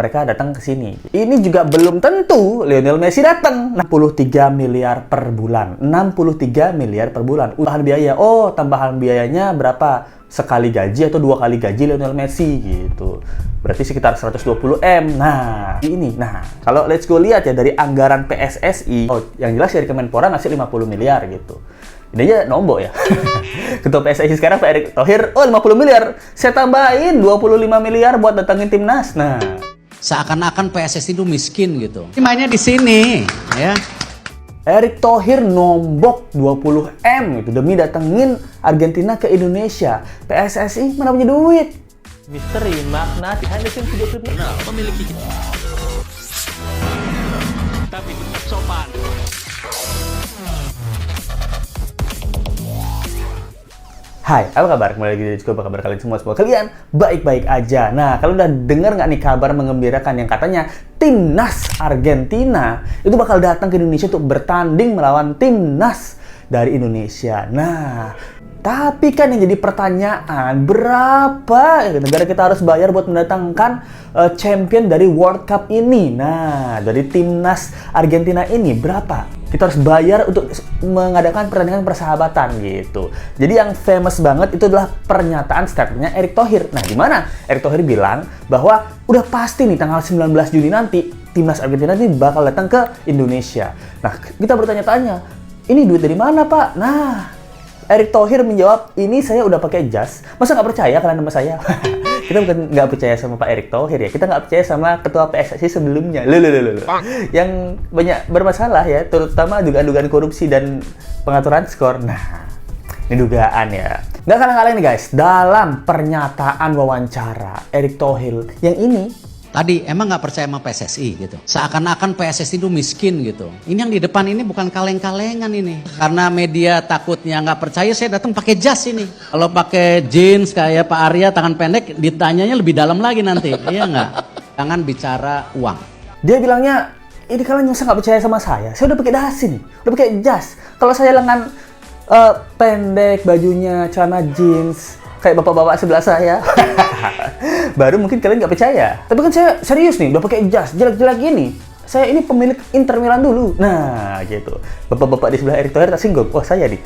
mereka datang ke sini. Ini juga belum tentu Lionel Messi datang. 63 miliar per bulan. 63 miliar per bulan. Tambahan biaya. Oh, tambahan biayanya berapa? Sekali gaji atau 2 kali gaji Lionel Messi gitu. Berarti sekitar 120 M. Nah, ini. Nah, kalau let's go lihat ya dari anggaran PSSI. Oh, yang jelas dari Kemenpora ngasih 50 miliar gitu. Ini aja nombok ya. Ketua PSSI sekarang Pak Erick Thohir, oh 50 miliar. Saya tambahin 25 miliar buat datangin timnas. Nah, seakan-akan PSSI itu miskin gitu. Mainnya di sini, ya. Erick Thohir nombok 20 M gitu demi datengin Argentina ke Indonesia. PSSI mana punya duit? Misteri makna behind the scenes video klip Memiliki tapi tetap sopan. Hai, apa kabar? Kembali lagi di Ciko, apa kabar kalian semua? Semoga kalian baik-baik aja. Nah, kalian udah dengar nggak nih kabar mengembirakan yang katanya timnas Argentina itu bakal datang ke Indonesia untuk bertanding melawan timnas dari Indonesia. Nah, tapi kan yang jadi pertanyaan, berapa negara kita harus bayar buat mendatangkan champion dari World Cup ini? Nah, dari timnas Argentina ini berapa? Kita harus bayar untuk mengadakan pertandingan persahabatan gitu. Jadi yang famous banget itu adalah pernyataan statementnya Erick Thohir. Nah, gimana? Erick Thohir bilang bahwa udah pasti nih tanggal 19 Juni nanti timnas Argentina ini bakal datang ke Indonesia. Nah, kita bertanya-tanya, ini duit dari mana, Pak? Nah, Erick Thohir menjawab, ini saya udah pakai jas. Masa nggak percaya kalian sama saya? Kita bukan nggak percaya sama Pak Erick Thohir ya. Kita nggak percaya sama Ketua PSSI sebelumnya. Loh. Yang banyak bermasalah ya, terutama dugaan korupsi dan pengaturan skor. Nah, ini dugaan ya. Nggak kalah-kalah nih guys. Dalam pernyataan wawancara Erick Thohir yang ini, Tadi emang nggak percaya sama PSSI gitu. Seakan-akan PSSI itu miskin gitu. Ini yang di depan ini bukan kaleng-kalengan ini. Karena media takutnya nggak percaya, saya datang pakai jas ini. Kalau pakai jeans kayak Pak Arya tangan pendek, ditanyanya lebih dalam lagi nanti. Iya nggak? Jangan bicara uang. dia bilangnya, ini kalian masa nggak percaya sama saya? Saya udah pakai dasi nih, udah pakai jas. Kalau saya lengan pendek, bajunya celana jeans, kayak bapak-bapak sebelah saya, baru mungkin kalian nggak percaya. Tapi kan saya serius nih, udah pakai jas, jelek-jelek gini. Saya ini pemilik Inter Milan dulu. Nah, gitu. Bapak-bapak di sebelah Erick Thohir tersinggung. Oh, saya nih.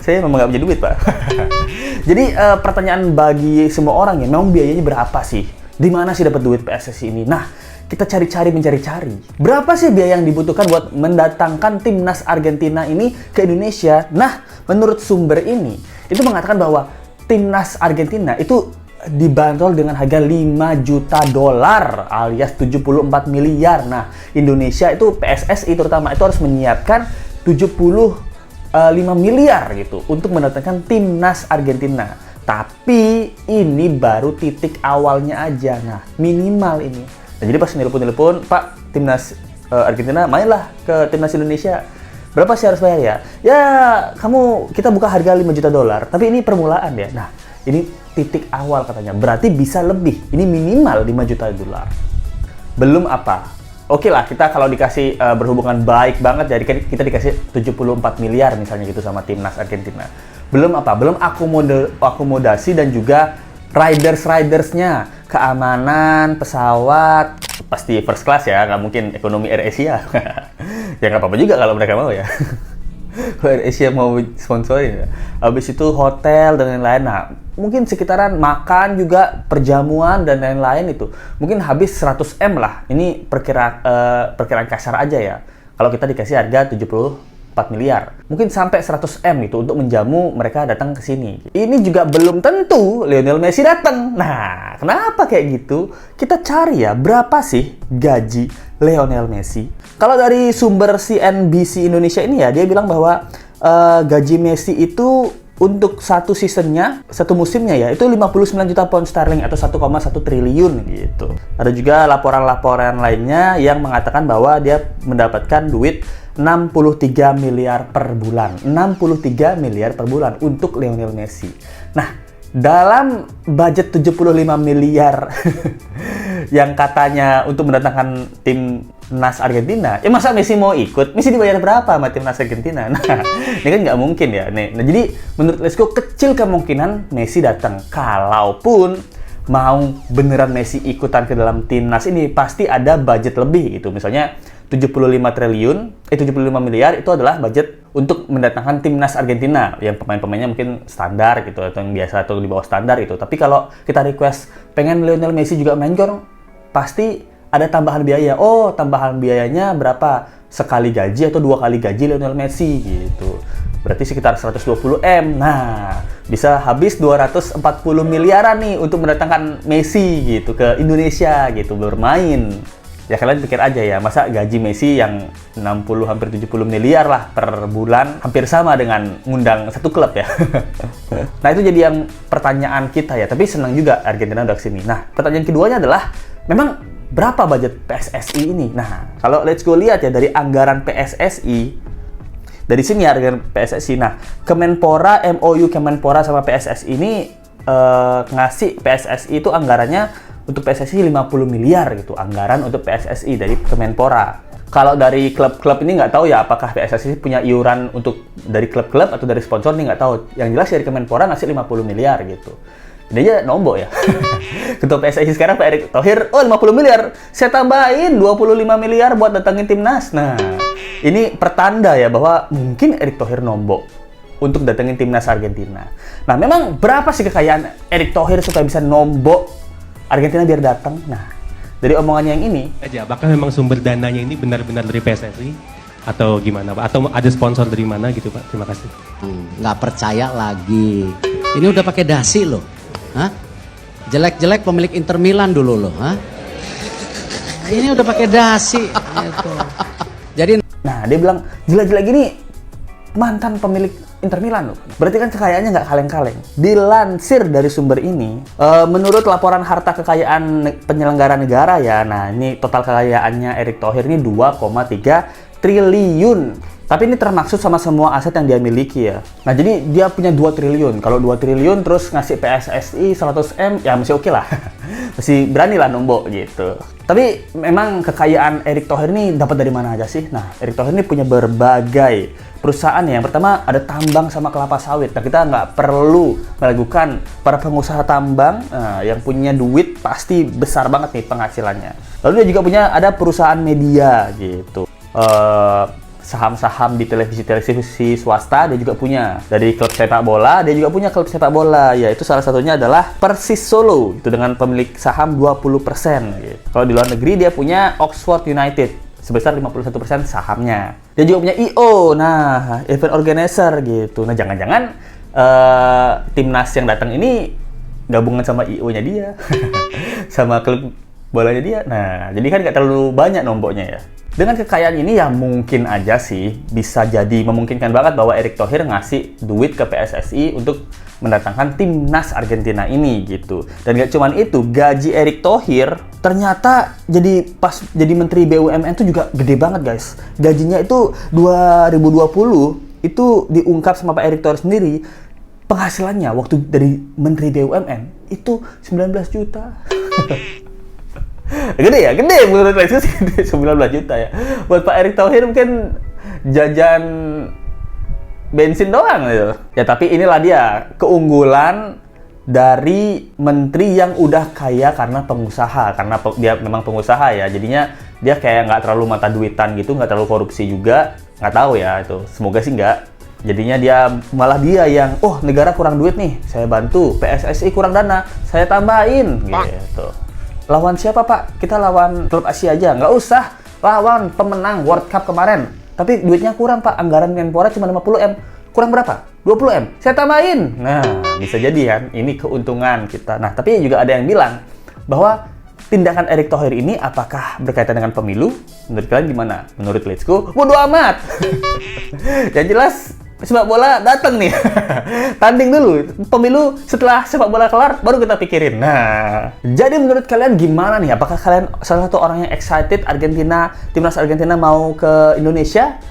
Saya memang nggak punya duit, Pak. Jadi, pertanyaan bagi semua orang ya, memang biayanya berapa sih? Di mana sih dapat duit PSSI ini? Nah, kita mencari-cari. Berapa sih biaya yang dibutuhkan buat mendatangkan timnas Argentina ini ke Indonesia? Nah, menurut sumber ini, itu mengatakan bahwa timnas Argentina itu dibanderol dengan harga 5 juta dolar alias 74 miliar. Nah, Indonesia itu PSSI terutama itu harus menyiapkan 75 miliar gitu untuk mendatangkan timnas Argentina. Tapi ini baru titik awalnya aja. Nah, minimal ini. Nah, jadi pas nelpon, Pak, timnas Argentina mainlah ke timnas Indonesia. Berapa sih harus bayar ya? Ya, kita buka harga 5 juta dolar, tapi ini permulaan ya. Nah, ini titik awal katanya. Berarti bisa lebih. Ini minimal 5 juta dolar. Belum apa? Oke lah, kita kalau dikasih berhubungan baik banget, jadi kita dikasih 74 miliar misalnya gitu sama timnas Argentina. Belum apa? Belum akomodasi dan juga ridersnya. Keamanan, pesawat, pasti first class ya, nggak mungkin ekonomi AirAsia. Ya nggak apa-apa juga kalau mereka mau ya. Kalau AirAsia mau sponsorin ya. Habis itu hotel dan lain-lain. Nah, mungkin sekitaran makan juga, perjamuan dan lain-lain itu. Mungkin habis 100 M lah. Ini perkiraan kasar aja ya. Kalau kita dikasih harga 74 miliar. Mungkin sampai 100 M gitu untuk menjamu mereka datang ke sini. Ini juga belum tentu Lionel Messi datang. Nah, kenapa kayak gitu? Kita cari ya, berapa sih gaji Lionel Messi? Kalau dari sumber CNBC Indonesia ini ya, dia bilang bahwa gaji Messi itu untuk satu seasonnya, satu musimnya ya, itu 59 juta pound sterling atau 1,1 triliun gitu. Ada juga laporan-laporan lainnya yang mengatakan bahwa dia mendapatkan duit 63 miliar per bulan. 63 miliar per bulan untuk Lionel Messi. Nah, dalam budget 75 miliar yang katanya untuk mendatangkan timnas Argentina, ya masa Messi mau ikut? Messi dibayar berapa sama timnas Argentina? Nah, ini kan nggak mungkin ya. Nah, jadi menurut Lesko kecil kemungkinan Messi datang. Kalaupun mau beneran Messi ikutan ke dalam timnas ini pasti ada budget lebih gitu. Misalnya 75 miliar itu adalah budget untuk mendatangkan timnas Argentina yang pemain-pemainnya mungkin standar gitu atau yang biasa atau di bawah standar gitu. Tapi kalau kita request pengen Lionel Messi juga main gor, pasti ada tambahan biaya. Oh, tambahan biayanya berapa? Sekali gaji atau 2 kali gaji Lionel Messi gitu. Berarti sekitar 120 M. Nah, bisa habis 240 miliaran nih untuk mendatangkan Messi gitu ke Indonesia gitu bermain. Ya kalian pikir aja ya, masa gaji Messi yang 60 hampir 70 miliar lah per bulan hampir sama dengan ngundang satu klub ya. Nah, itu jadi yang pertanyaan kita ya, tapi senang juga Argentina udah kesini. Nah, pertanyaan keduanya adalah memang berapa budget PSSI ini? Nah, kalau let's go lihat ya dari anggaran PSSI. Dari sini ya anggaran PSSI. Nah, Kemenpora, MOU Kemenpora sama PSSI ini ngasih PSSI itu anggarannya untuk PSSI 50 miliar gitu. Anggaran untuk PSSI dari Kemenpora. Kalau dari klub-klub ini nggak tahu ya apakah PSSI punya iuran untuk dari klub-klub atau dari sponsor nih nggak tahu. Yang jelas dari Kemenpora ngasih 50 miliar gitu. Ini aja nombok ya. Ketua PSSI sekarang Pak Erick Thohir, oh 50 miliar. Saya tambahin 25 miliar buat datangin timnas. Nah, ini pertanda ya bahwa mungkin Erick Thohir nombok untuk datangin timnas Argentina. Nah, memang berapa sih kekayaan Erick Thohir supaya bisa nombok Argentina biar datang? Nah, dari omongannya yang ini aja, apakah memang sumber dananya ini benar-benar dari PSSI atau gimana Pak? Atau ada sponsor dari mana gitu Pak? Terima kasih. Nggak percaya lagi. Ini udah pakai dasi loh. Hah? Jelek-jelek pemilik Inter Milan dulu loh. Hah? Ini udah pakai dasi. Gitu. Jadi, nah dia bilang jelek-jelek gini mantan pemilik Inter Milan loh. Berarti kan kekayaannya nggak kaleng-kaleng. Dilansir dari sumber ini, menurut laporan harta kekayaan penyelenggara negara ya, nah ini total kekayaannya Erick Thohir ini 2,3 triliun. Tapi ini termaksud sama semua aset yang dia miliki ya. Nah jadi dia punya 2 triliun. Kalau 2 triliun terus ngasih PSSI 100 M, ya masih oke lah. Masih berani lah nombok gitu. Tapi memang kekayaan Erick Thohir ini dapat dari mana aja sih? Nah, Erick Thohir ini punya berbagai perusahaan ya. Yang pertama ada tambang sama kelapa sawit. Nah, kita nggak perlu meragukan para pengusaha tambang yang punya duit pasti besar banget nih penghasilannya. Lalu dia juga punya ada perusahaan media gitu. Saham-saham di televisi swasta dia juga punya. Dari klub sepak bola dia juga punya klub sepak bola, yaitu salah satunya adalah Persis Solo itu dengan pemilik saham 20% gitu. Kalau di luar negeri dia punya Oxford United sebesar 51% sahamnya. Dia juga punya IO, nah event organizer gitu. Nah jangan-jangan timnas yang datang ini gabungan sama IO-nya dia sama klub bolanya dia. Nah jadi kan nggak terlalu banyak nomboknya ya. Dengan kekayaan ini ya mungkin aja sih bisa jadi memungkinkan banget bahwa Erick Thohir ngasih duit ke PSSI untuk mendatangkan timnas Argentina ini gitu. Dan gak cuman itu, gaji Erick Thohir ternyata pas jadi Menteri BUMN itu juga gede banget guys. Gajinya itu 2020 itu diungkap sama Pak Erick Thohir sendiri. Penghasilannya waktu dari Menteri BUMN itu 19 juta. Gede menurut saya sih gede, 19 juta ya. Buat Pak Erick Thohir mungkin jajan bensin doang gitu. Ya tapi inilah dia keunggulan dari menteri yang udah kaya karena pengusaha, karena dia memang pengusaha ya. Jadinya dia kayak nggak terlalu mata duitan gitu, nggak terlalu korupsi juga. Nggak tahu ya itu. Semoga sih nggak. Jadinya malah dia yang, oh negara kurang duit nih, saya bantu. PSSI kurang dana, saya tambahin gitu. Lawan siapa Pak? Kita lawan klub Asia aja. Nggak usah lawan pemenang World Cup kemarin. Tapi duitnya kurang Pak. Anggaran Menpora cuma 50 M. Kurang berapa? 20 M. Saya tambahin. Nah, bisa jadi kan. Ini keuntungan kita. Nah, tapi juga ada yang bilang bahwa tindakan Erick Thohir ini apakah berkaitan dengan pemilu? Menurut kalian gimana? Menurut Let's Go, bodo amat. Yang jelas sepak bola datang nih. Tanding dulu. Pemilu setelah sepak bola kelar baru kita pikirin. Nah, jadi menurut kalian gimana nih? Apakah kalian salah satu orang yang excited timnas Argentina mau ke Indonesia?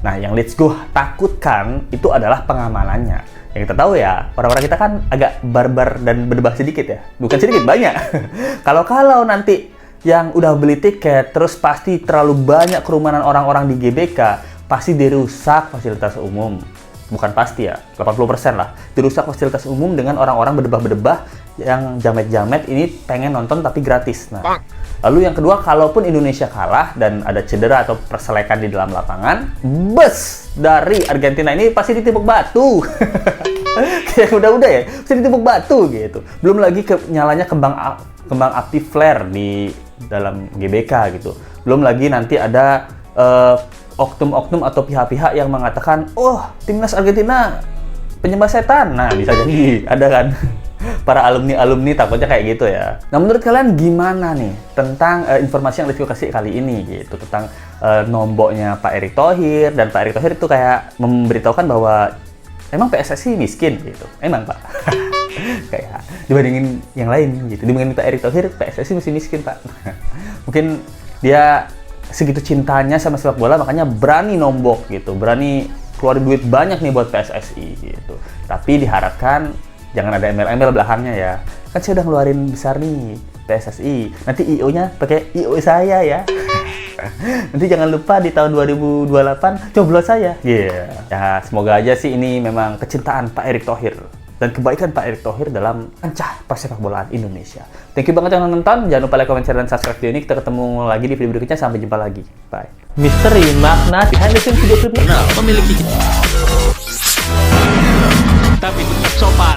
Nah, yang Let's Go takutkan itu adalah pengamanannya. Yang kita tahu ya, orang-orang kita kan agak barbar dan berdebah sedikit ya. Bukan sedikit, banyak. Kalau nanti yang udah beli tiket terus pasti terlalu banyak kerumunan orang-orang di GBK, pasti dirusak fasilitas umum. Bukan pasti ya, 80% lah. Dirusak fasilitas umum dengan orang-orang berdebah-berdebah yang jamet-jamet ini pengen nonton tapi gratis. Nah, lalu yang kedua, kalaupun Indonesia kalah dan ada cedera atau perselekan di dalam lapangan, bus dari Argentina ini pasti ditimpuk batu. Kayak udah ya, pasti ditimpuk batu gitu. Belum lagi nyalanya kembang api flare di dalam GBK gitu. Belum lagi nanti ada oknum-oknum atau pihak-pihak yang mengatakan, oh, timnas Argentina penyembah setan. Nah, bisa jadi ada kan para alumni takutnya kayak gitu ya. Nah, menurut kalian gimana nih tentang informasi yang Review kasih kali ini gitu, tentang nomboknya Pak Erick Thohir, dan Pak Erick Thohir itu kayak memberitahukan bahwa emang PSSI miskin gitu. Emang, Pak. Kayak dibandingin yang lain gitu. Dibandingin Pak Erick Thohir, PSSI masih miskin, Pak. Mungkin dia segitu cintanya sama sepak bola, makanya berani nombok gitu, berani keluarin duit banyak nih buat PSSI gitu. Tapi diharapkan jangan ada embel-embel belakangnya ya. Kan saya udah ngeluarin besar nih PSSI. Nanti IO-nya pakai IO saya ya. Nanti jangan lupa di tahun 2028 coblos saya. Iya. Yeah. Ya, semoga aja sih ini memang kecintaan Pak Erick Thohir dan kebaikan Pak Erick Thohir dalam kancah persepak bolaan Indonesia. Thank you banget yang nonton. Jangan lupa like, comment, share, dan subscribe video ini. Kita ketemu lagi di video berikutnya. Sampai jumpa lagi. Bye. Misteri makna behind the scenes video klip Memiliki tapi tetap sopan.